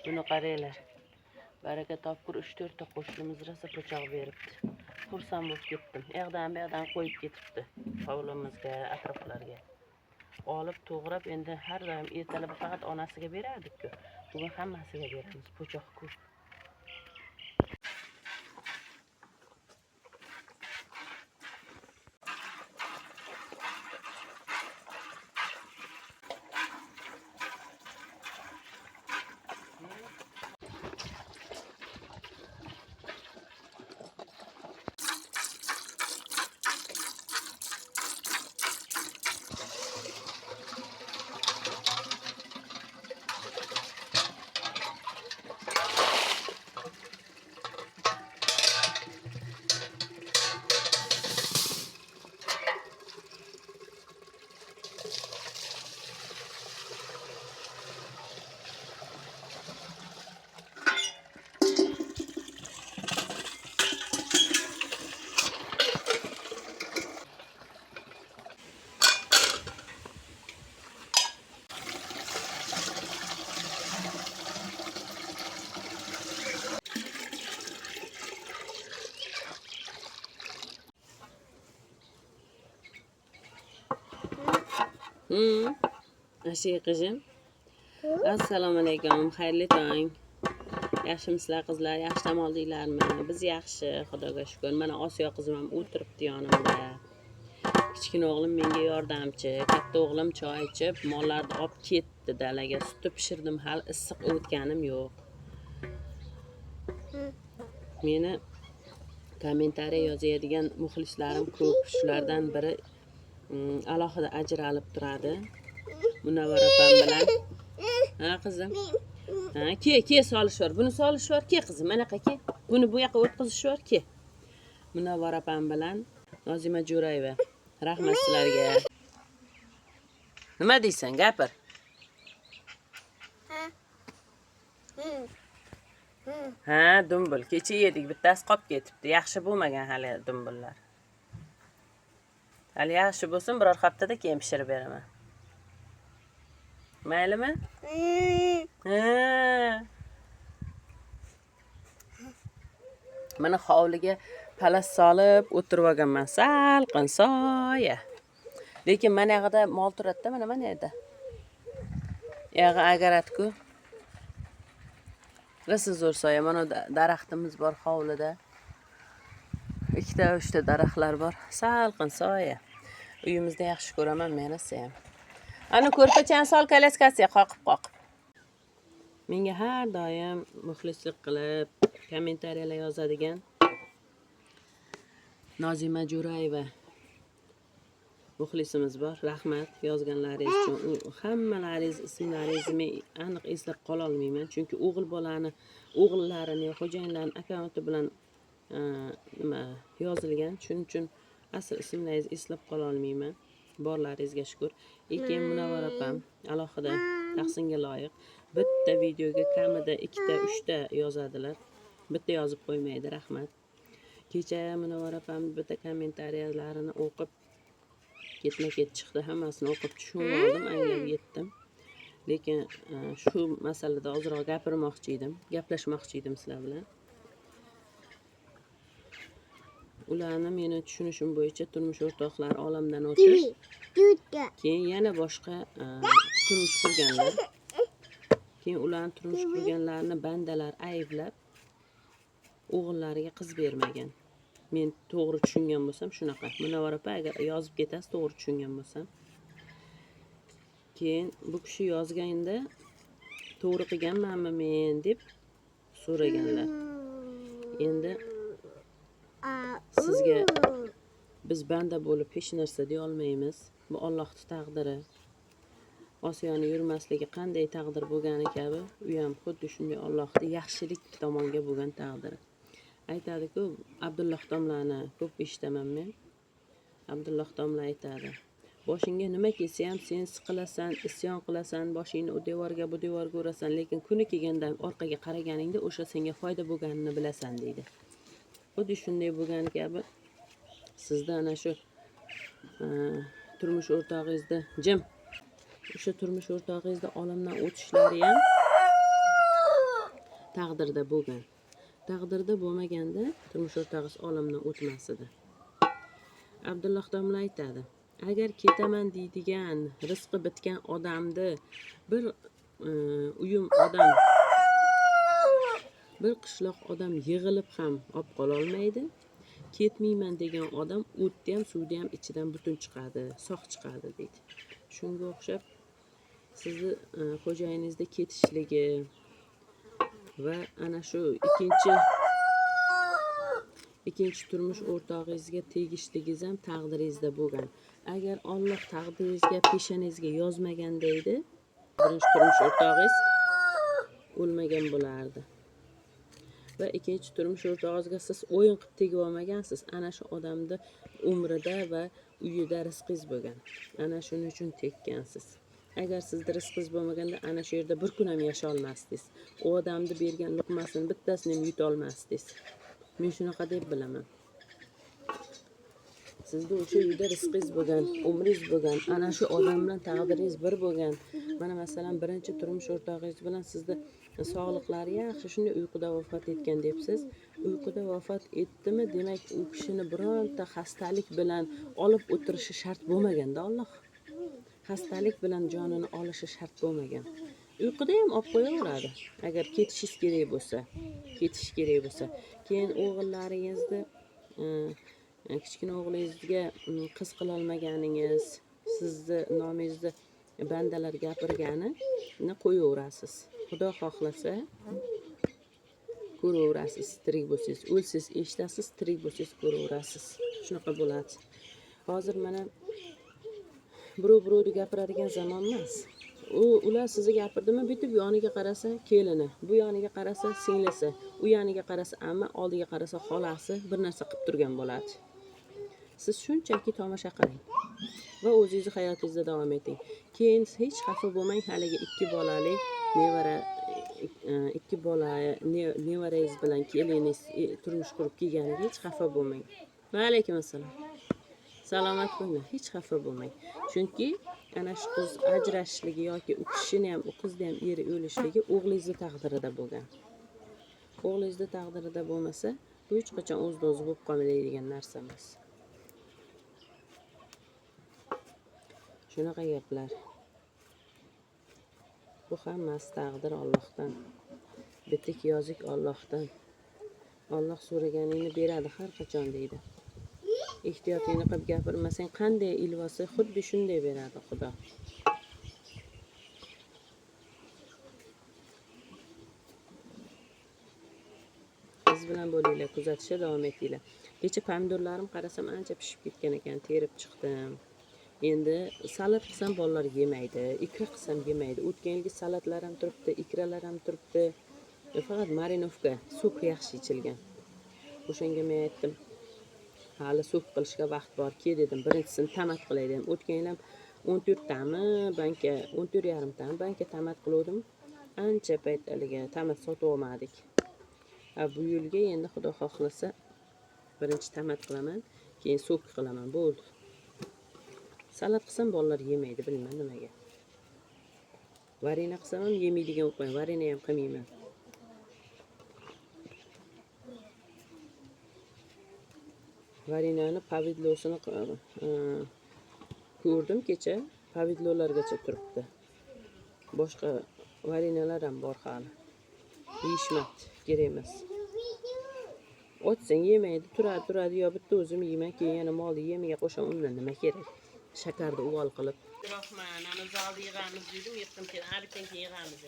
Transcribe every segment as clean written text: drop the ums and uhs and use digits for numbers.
Buni qaranglar. Baraka topkur 3-4 ta qo'shnimiz rosa po'choq beribdi. Xursand bo'lib ketdim. Yoqdan bu yoqdan qo'yib ketibdi. Hovlimizga, atroflarga. Olib to'g'rab endi har doim ertalab faqat onasiga berardik-ku. Bugun hammasiga beramiz. Po'choq ko'p. Ashi qizim. Assalomu alaykum. Xayrli tong. Yaxshimisizlar qizlar? Yaxshi dam oldinglarmi? Biz yaxshi, Xudoga shukr. Mana Osiyo qizim ham o'tiribdi yonimda. Kichkina o'g'lim menga yordamchi. Katta o'g'lim choy ichib, mollarni olib ketdi dalaga. Sutni pishirdim, hali issiq o'tganim yo'q. Meni kommentariy yozadigan muxlislarim ko'p. Shulardan biri alohida ajralib turadi. Munavvar opam bilan. Ha qizim. Ha, ke solishvar. Buni solishvar, ke qizim, mana qaqa. Buni bu yoqqa o'tkazishvar, ke. Munavvar opam bilan Nozima Jo'rayeva. Rahmat sizlarga. Nima deysan, gapir? Ha, dumbul. Kecha yedik, bittasi qolib ketibdi. Yaxshi bo'lmagan hali dumbullar. Hali yaxshi bo'lsin, biror haftada keyin pishirib beraman. Maylimi? Mana hovliga palas solib o'tirib olganman. Salqin soya. Lekin mana yoqda mol turadi-da, mana yerda. Yog'i agaratku. Rosa zo'r soya. Mana daraxtimiz bor hovlida. 2-3 ta daraxtlar bor. Salqin soya. Uyimizda yaxshi ko'raman men ham. Ana ko'rpachani sol kalaskasiga qoqib. Menga har doim muxlislik qilib, kommentariyalar yozadigan Nozima Jo'rayeva muxlisimiz bor. Rahmat yozganlaringiz uchun. Hammalaringiz ismlaringizni men aniq eslab qola olmayman, chunki o'g'illarini, xo'jayinlarning akkaunti bilan yozilgan. Shuning uchun asl ismlaringizni eslab qola olmayman. Borlaringizga shukr. Keyin Munavvar opam alohida tahsinga loyiq bitta videoga kamida 2 ta 3 ta yozadilar. Bitta yozib qo'ymaydi, rahmat. Kecha Munavvar opam bitta kommentariyalarini o'qib ketma-ket chiqdi. Hammasini o'qib tushunib oldim, anglab yetdim. Lekin shu masalada ozroq gapirmoqchi edim, gaplashmoqchi edim sizlar bilan. Ularni meni tushunishim bo'yicha turmush o'rtoqlari olamdan o'tib, keyin yana boshqa turmush qurganlar. Keyin ularni turmush qurganlarini bandalar ayblab, o'g'illariga qiz bermagan. Men to'g'ri tushungan bo'lsam shunaqa. Munavvar opa agar yozib ketasiz, to'g'ri tushungan bo'lsam. Keyin bu kishi yozganda to'g'ri qilganmanmi men deb so'raganlar. Endi sizga biz banda bo'lib hech narsa deya olmaymiz. Bu Allohning taqdiri. Osiyoni yurmasligi qanday taqdir bo'lgani kabi, u ham xuddi shunday Allohning yaxshilik tomonga bo'lgan taqdiri. Aytadi-ku, Abdulloh domlani ko'p eshitaman men. Abdulloh domla aytadi: "Boshingga nima kelsa ham sen siqilasan, isyon qilasan, boshingni u devorga bu devorga urasan, lekin kuni kelganda orqaga qaraganingda o'sha senga foyda bo'lganini bilasan" deydi. Xuddi shunday bo'lgan kabi sizda ana shu turmush o'rtog'ingizda o'sha turmush o'rtog'ingizda olamdan o'tishlari ham taqdirda bo'lgan. Taqdirda bo'lmaganda turmush o'rtog'ingiz olamdan o'tmas edi. Abdulloh domla aytadi, agar ketaman deydigan rizqi bitgan odamni bir uyum odam, bir qishloq odam yig'ilib ham olib qololmaydi. Ketmayman degan odam o'tni ham suvni ham ichidan butun chiqadi, sog' chiqadi deydi. Shunga o'xshab sizni xo'jayiningizda ketishligi va ana shu ikkinchi turmush o'rtog'ingizga tegishligingiz ham taqdiringizda bo'lgan. Agar Alloh taqdiringizga, peshonangizga yozmaganda edi, birinchi turmush o'rtog'ingiz o'lmagan bo'lardi. Va ikkinchi turmush o'rtog'ingizga siz o'yin qilib tegib olmagansiz. Ana shu odamni umrida va uyida rizqingiz bo'lgan. Ana shuning uchun tekkansiz. Agar sizda rizqingiz bo'lmaganda ana shu yerda bir kun ham yasha olmasdingiz. U odamni bergan luqmasini bittasini ham yuta olmasdingiz. Men shunaqa deb bilaman. Sizda o'sha uyda rizqingiz bo'lgan, umringiz bo'lgan, ana shu odam bilan taqdiringiz bir bo'lgan. Mana masalan, birinchi turmush o'rtog'ingiz bilan sizda sog'liqlari yaxshi, shunday uyquda vafot etgan debsiz. Uyquda vafot etdimi, demak u kishini bironta xastalik bilan olib o'tirishi shart bo'lmaganda Alloh. Xastalik bilan jonini olishi shart bo'lmagan. Uyquda ham olib qo'yaveradi. Agar ketishingiz kerak bo'lsa, keyin o'g'illaringizni kichkina o'g'lingizga qiz qila olmaganingiz, sizni nomingizni bandalar gapirganini qo'yaverasiz. Xudo xohlasa ko'raverasiz, tirik bo'lsangiz, o'lsiz eshitasiz, tirik bo'lsangiz ko'raverasiz. Shunaqa bo'ladi. Hozir mana birovni gapiradigan zamon emas. Ular sizni gapirdimi, bitib yoniga qarasa kelini, bu yoniga qarasa singlisi, u yoniga qarasa amma, oldiga qarasa xolasi bir narsa qilib turgan bo'ladi. Siz shunchaki tomosha qiling va o'zingizni hayotingizni davom eting. Keyin hech xafa bo'lmang, haligi ikki bola nevarangiz bilan keliningiz turmush qurib kelganiga hech xafa bo'lmang. Va alaykum assalom. Salomat bo'linglar, hech xafa bo'lmang. Chunki ana shu qiz ajrashishligi yoki u kishini ham, u qizni ham eri o'lishligi o'g'lingizning taqdirida bo'lgan. O'g'lingizning taqdirida bo'lmasa, bu hech qachon o'z-o'zi bo'lib qolmaydigan narsa emas. Shunaqa gaplar. Bu hammasi taqdir Allohdan. Bitik yozik Allohdan. Alloh so'raganingni beradi har qachon deydi. Ehtiyotingni qilib gapirmasang, qanday ilvosa xuddi shunday beradi Xudo. Biz bilan bo'linglar, kuzatishda davom etinglar. Kecha pomidorlarim qarasam ancha pishib ketgan ekan, terib chiqdim. Endi salat qilsam bolalar yemaydi, ikra qilsam yemaydi. O'tgan yilgi salatlar ham turibdi, ikralar ham turibdi. Faqat marinovka, sok yaxshi ichilgan. O'shanga men aytdim, hali sok qilishga vaqt bor, ke dedim. Birinchisini tamat qilay dedim. O'tgan yil ham 14 tami banka, 14,5 tami banka tamat qildim. Ancha payt haliga tamat sotib olmadik. Bu yilga endi Xudo xohlasa birinchi tamat qilaman, keyin sok qilaman, bo'ldi. Salat qilsam bolalar yemaydi, bilmayman nimaga. Varina qilsam ham yemaydigan bo'lib qo'yaman, varina ham qilmayman. Varinani pavidlosini ko'rdim kecha, pavidlolargacha turibdi. Boshqa varinalar ham bor hali. Yeyishmadi, kerak emas. Otsang yemaydi, turadi, yo bitta o'zim yeyman, keyin yana molni yemiga qo'sham, undan nima kerak? Shakarni uvol qilib. Rahman, ana zalda yig'amiz dedim, yiqdim keyin, bittan keyin yig'amiz.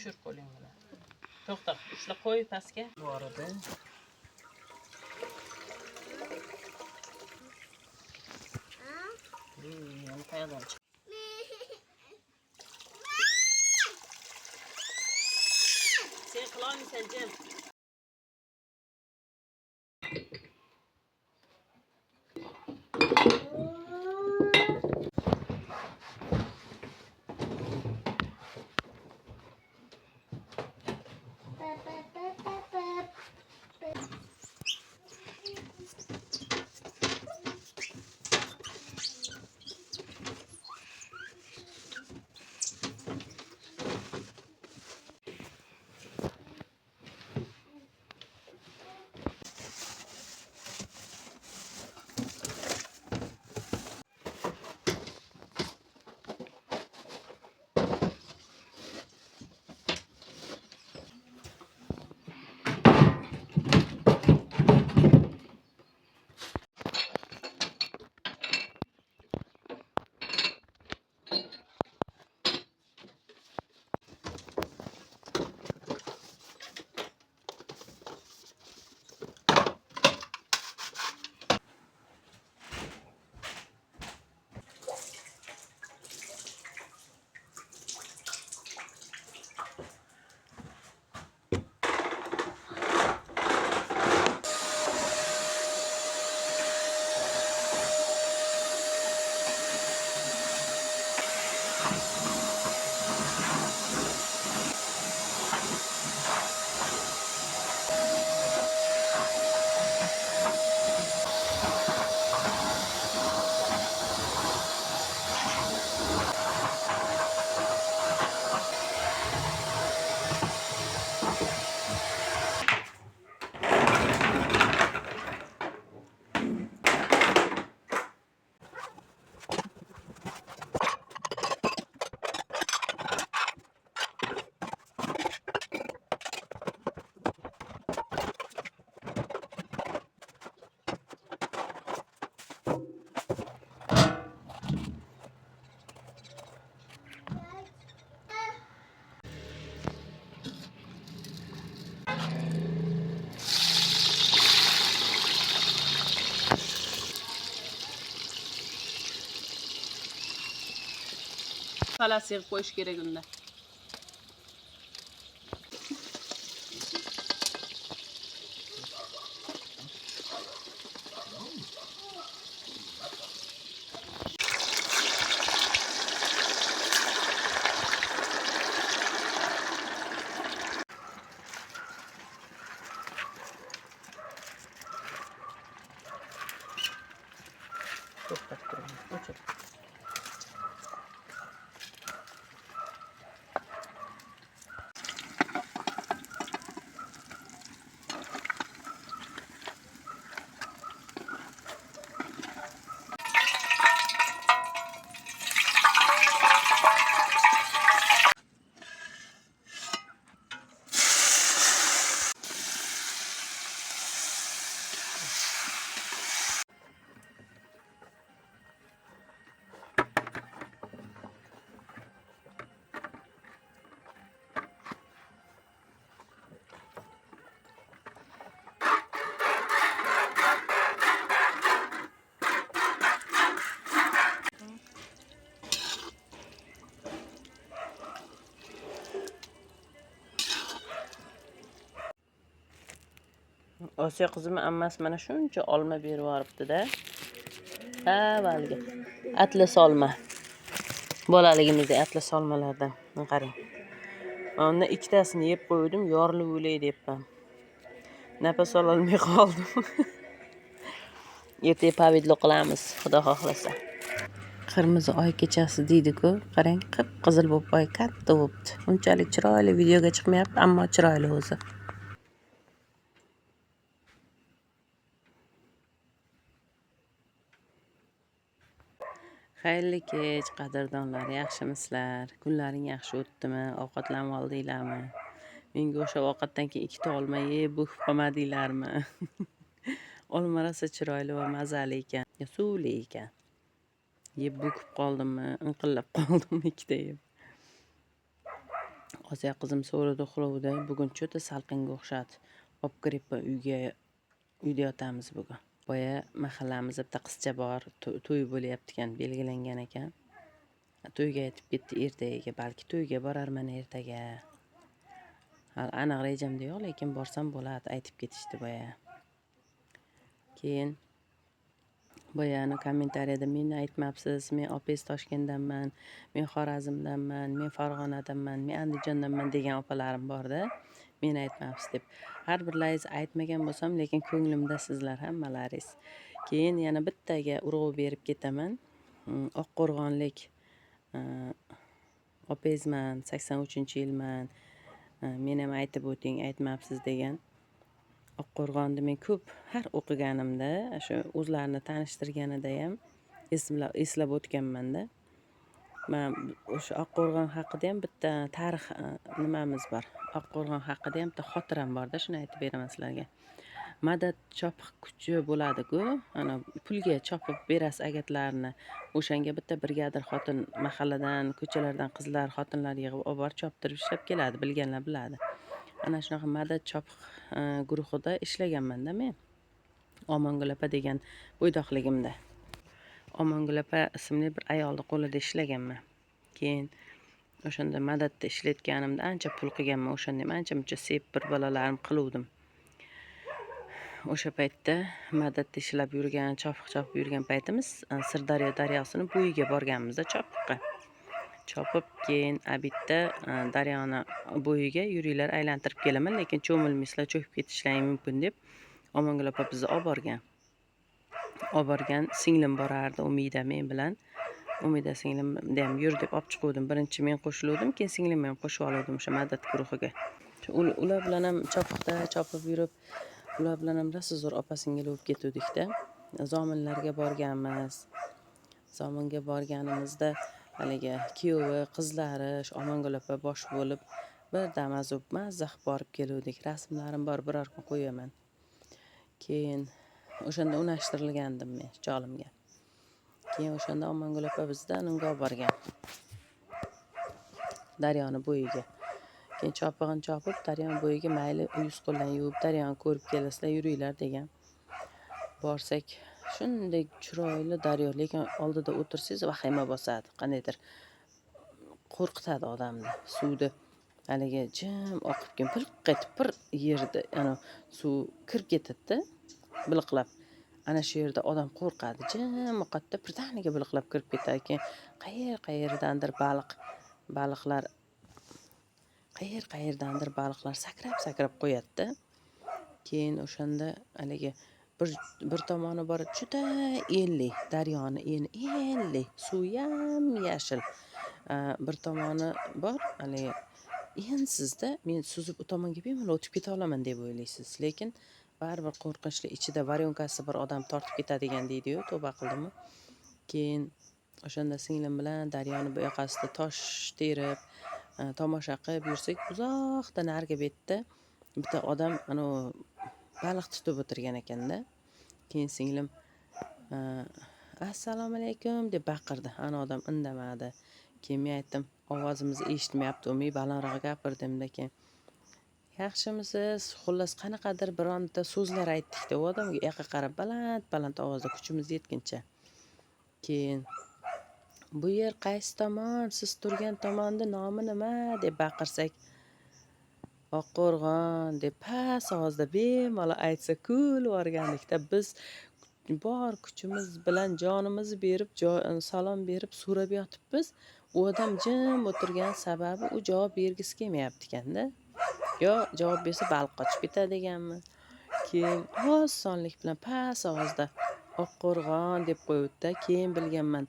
tushirib qo'ying buni. To'xta, ushlab qo'y pastga. Bor edi. Yana qayerdan chiqdi? Sen qilolmaysan, Jim. Palas yig'ib qo'yish kerak unda. To'xtab turing. O'chir. Osiyo qizim ammasi mana shuncha olma berib yuboribdi-da. Ha, valga. Atlas olma. Bolaligimizda atlas olmalardan. Qarang. Unda ikkitasini yeb qo'ydim, yorilib o'lay debman. Nafas ololmay qoldim. Ertaga pavidlo qilamiz, xudo xohlasa. Qirmizi oy kechasi deydi-ku. Qarang, qip-qizil bo'lib oy katta bo'libdi. Unchalik chiroyli videoga chiqmayapti, ammo chiroyli o'zi. Xayrli kech, qadrdonlar, yaxshimisizlar? Kunlaring yaxshi o'tdimi? Ovqatlanib oldinglarmi? Menga o'sha ovqatdan keyin ikkita olma yeb bo'kib qolmadinglarmi? Olma rosa chiroyli va mazali ekan, suvli ekan. Yeb bo'kib qoldimmi? Inqillab qoldimmi ikkita yeb? Osiyo qizim so'rida uxlovdi. Bugun cho'ta salqinga o'xshadi. Olib kirib uyda yotamiz bugun. Boya mahallamizda bitta qizcha bor. To'y bo'lyapti ekan, belgilangan ekan. To'yga aytib ketdi ertaga. Balki to'yga borarman ertaga. Hali aniq rejamda yo'q, lekin borsam bo'ladi, aytib ketishdi boya. Keyin boyani kommentariyada meni aytmabsiz, men opez Toshkentdanman, men Xorazmdanman, men Farg'onadanman, men Andijondanman degan opalarim borda, meni aytmabsiz deb. Har birlaringiz aytmagan bo'lsam, lekin ko'nglimda sizlar hammalaringiz. Keyin yana bittaga urg'u berib ketaman. Oqqo'rg'onlik opezman, 83-yilman. Men ham aytib o'ting, aytmabsiz degan. Oqqo'rg'onni men ko'p har o'qiganimda, shu o'zlarini tanishtirganida ham eslab o'tganman-da. Men o'sha Oqqo'rg'on haqida ham bitta tarix nimamiz bor. Oqqo'rg'on haqida ham bitta xotiram bor-da, shuni aytib beraman sizlarga. Madad chopiq kuchi bo'ladi-ku, ana pulga chopib berasiz agatlarni. O'shanga bitta brigadir xotin mahalladan, ko'chalardan qizlar, xotinlar yig'ib olib borib choptirib ishlab keladi, bilganlar biladi. Ana shunaqa madad chopiq guruhida ishlaganman-da men. Omongul opa degan bo'ydoqligimda. Omongul opa ismli bir ayolni qo'lida ishlaganman. Keyin o'shanda madadda ishlayotganimda ancha pul qilganman. O'shanda ham ancha-muncha sep bir bolalarim qiluvdim. O'sha paytda madadda ishlab yurgan, chopib yurgan paytimiz Sirdaryo daryosini bo'yiga borganmiz-da chopiqqa. Chopib keyin abitda daryoni bo'yiga yuringlar, aylantirib kelaman, lekin cho'milmaysizlar, cho'kib ketishlari mumkin deb Omongul opa bizni olib borgan. Singlim borardi Umida men bilan. Umida singlimda ham yur deb olib chiquvdim. Birinchi men qo'shiluvdim, keyin singlim ham qo'shib oluvdim o'sha madad guruhiga. Ular bilan ham chopiqda chopib yurib, ular bilan ham rosa zo'r opa-singil bo'lib ketuvdik-da. Zominlarga borganmiz. Zominga borganimizda haligi kuyovi, qizlari, Omongul opa bosh bo'lib bir damazub mazza qilib borib keluvdik. Rasmlarim bor, biror kun qo'yaman. Keyin o'shanda unashtirilgandim men jolimga. Keyin o'shanda Omongul opa bizdan unga olib borgan. Daryoni bo'yiga. Keyin chopig'ini chopib, daryoni bo'yiga mayli yuz qo'ldan yuvib, daryoni ko'rib kelasizlar, yuringlar degan. Borsak, shunday chiroyli daryo, lekin oldida o'tirsangiz vahima bosadi. Qandaydir qo'rqitadi odamni. Suvni haligi jim oqib ketib, pilq etib bir yerda, ana suv kirib ketadi-da, biliqlab. Ana shu yerda odam qo'rqadi. Jim oqatda birdaniga biliqlab kirib ketadi. Keyin qayerdandir baliqlar sakrab qo'yadi-da. Keyin o'shanda haligi bir tomoni bor, juda enli, daryoni enli, suv ham yashil. Bir tomoni bor, haligi ensizda, men suzib u tomonga bemalol o'tib keta olaman deb o'ylaysiz, lekin baribir qo'rqinchli, ichida varyonkasi bir odam tortib ketadigan deydi-yu, tavba qildimmi. Keyin o'shanda singlim bilan daryoni bu yoqasida tosh terib, tomosha qilib yursak, uzoqda narigi betda bitta odam ana baliq tutib o'tirgan ekanda. Keyin singlim assalomu alaykum deb baqirdi. Ana odam indamadi. Keyin men aytdim, ovozimizni eshitmayapti, umi balandroq gapirdim-da. Keyin yaxshimisiz? Xullas qanaqadir bironta so'zlar aytdik-da, u odamga yoqqa qarab baland ovozda kuchimiz yetguncha. Keyin bu yer qaysi tomon? Siz turgan tomonda nomi nima deb baqirsak, Oqqo'rg'on deb past ovozda bemalol aytsa kulib yuborgandik-da. Biz bor kuchimiz bilan jonimizni berib, salom berib, so'rab yotibmiz. U odam jim o'tirgan sababi u javob bergisi kelmayapti ekanda. Yo javob bersa baliq qochib ketadi deganmi. Keyin osonlik bilan past ovozda Oqqo'rg'on deb qo'yibdi. Keyin bilganman,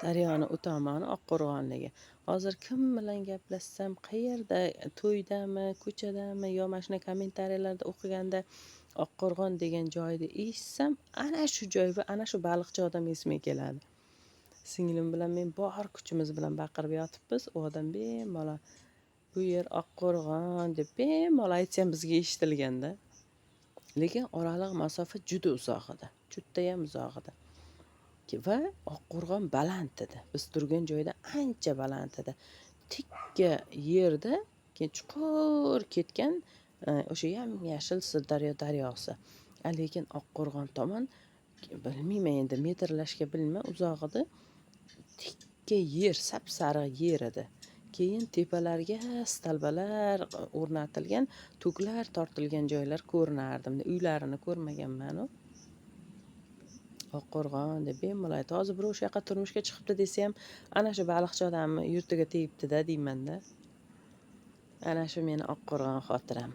daryoni u tomoni Oqqo'rg'onligi. Hozir kim bilan gaplashsam, qayerda, to'ydami, ko'chadami, yo mana shuna kommentariyalarda o'qiganda Oqqo'rg'on degan joyni eshitsam, ana shu joy va ana shu baliqchi odam esimga keladi. Singlim bilan men bor kuchimiz bilan baqirib yotibmiz. U odam bemalol bu yer Oqqo'rg'on deb bemalol aytsa ham bizga eshitilganda. Lekin oraliq masofa juda uzoq edi. Judayam uzoq edi. Va Oqqo'rg'on baland edi. Biz turgan joyda ancha baland edi. Tikka yerda keyin chuqur ketgan o'sha yam-yashil daryosi. Lekin Oqqo'rg'on tomon bilmayman endi metrlashga bilmayman, uzog'ida tikka yer, sap-sariq yer edi. Keyin tepalarga stalbalar o'rnatilgan, tuglar tortilgan joylar ko'rinardi. Uylarini ko'rmaganman u. Oqqo'rg'on deb bemalol aytdi. Hozir birov o'sha yoqqa turmushga chiqibdi desa ham, ana shu baliqchi odamni yurtiga tegibdi-da deymanda. Ana shu meni Oqqo'rg'on xotiram.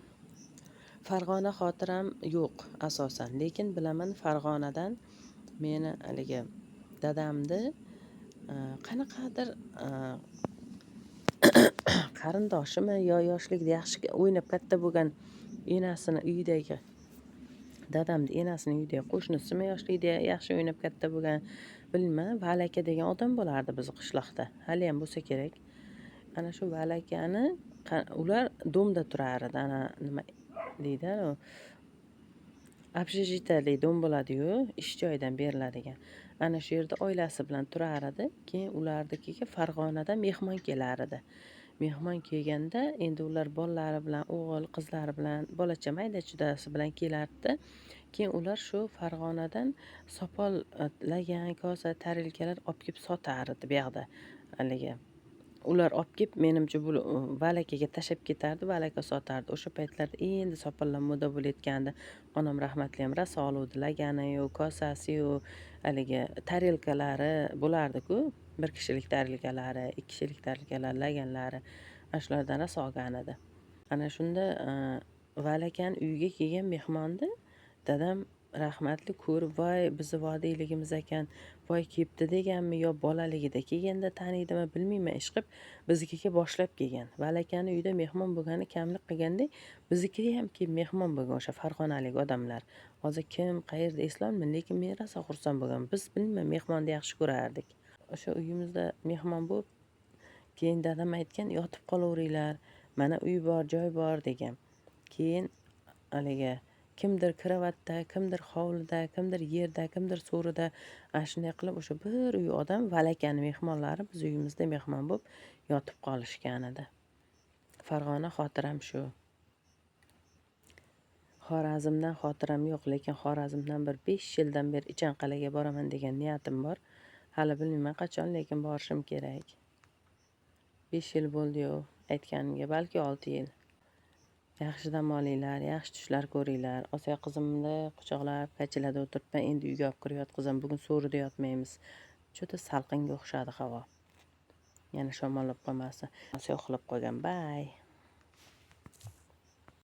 Farg'ona xotiram yo'q asosan, lekin bilaman Farg'onadan meni haligi dadamni qanaqadir qarindoshimi yo yoshligida yaxshi o'ynab katta bo'lgan enasini uyidagi dadamni enasini uyidagi qo'shnisimi yoshligida yaxshi o'ynab katta bo'lgan bilmayman, Valaka degan odam bo'lardi bizni qishloqda. Hali ham bo'lsa kerak. Ana shu Valakani ular domda turar edi. Ana nima deydi, общежитиялик dom bo'ladi-yu, ish joyidan beriladigan. Ana shu yerda oilasi bilan turar edi. Keyin ularnikiga Farg'onadan mehmon kelar edi. Mehmon kelganda endi ular bolalari bilan, o'g'il qizlari bilan, bolacha mayda-chudasi bilan kelardi. Keyin ular shu Farg'onadan sopol, lagan, kosa, tarelkalar olib kelib sotar edi bu yoqda. Haligi ular olib kelib menimcha bu Valakaga tashab ketardi, Valaka sotardi. O'sha paytlarda endi sopollar moda bo'layotgandi. Onam rahmatli ham rosa oluvdi, lagani-yu, kosasi-yu, haligi tarelkalari bo'lardi-ku. 1 kishilik tarelkalari, 2 kishilik tarelkalari, laganlari. Ana shulardan rosa olgan edi. Ana shunda Valakani uyiga kelgan mehmonni dadam rahmatli ko'rib, voy bizni vodiyligimiz ekan, voy kelibdi deganmi yo bolaligida kelganda taniydimi bilmayman, ishqib biznikiga boshlab kelgan. Valakani uyida mehmon bo'lgani kamlik qilganda biznikiga ham kelib mehmon bo'lgan o'sha farg'onalik odamlar. Hozir kim qayerda eslolmayman, lekin men rosa xursand bo'lganman. Biz bilmayman mehmonni yaxshi ko'rardik. O'sha uyimizda mehmon bo'lib, keyin dadam aytgan, yotib qolaveringlar, mana uy bor, joy bor degan. Keyin haligi kimdir kravatda, kimdir hovlida, kimdir yerda, kimdir so'rida, ana shunday qilib o'sha bir uy odam Valakani mehmonlari biz uyimizda mehmon bo'lib yotib qolishgan edi. Farg'ona xotiram shu. Xorazmdan xotiram yo'q, lekin Xorazmdan bir 5 yildan beri Ichanqal'aga boraman degan niyatim bor. Hali bilmayman qachon, lekin borishim kerak. 5 yil bo'ldi-yu aytganimga, balki 6 yil. Yaxshi dam olinglar, yaxshi tushlar ko'ringlar. Osiyo qizimni quchoqlab, kachilada o'tiribman. Endi uyga olib kirib yotqizam. Bugun so'rida yotmaymiz. Juda salqinga o'xshadi havo. Yana shamollab qolmasin. Osiyo uxlab qolgan. Bye.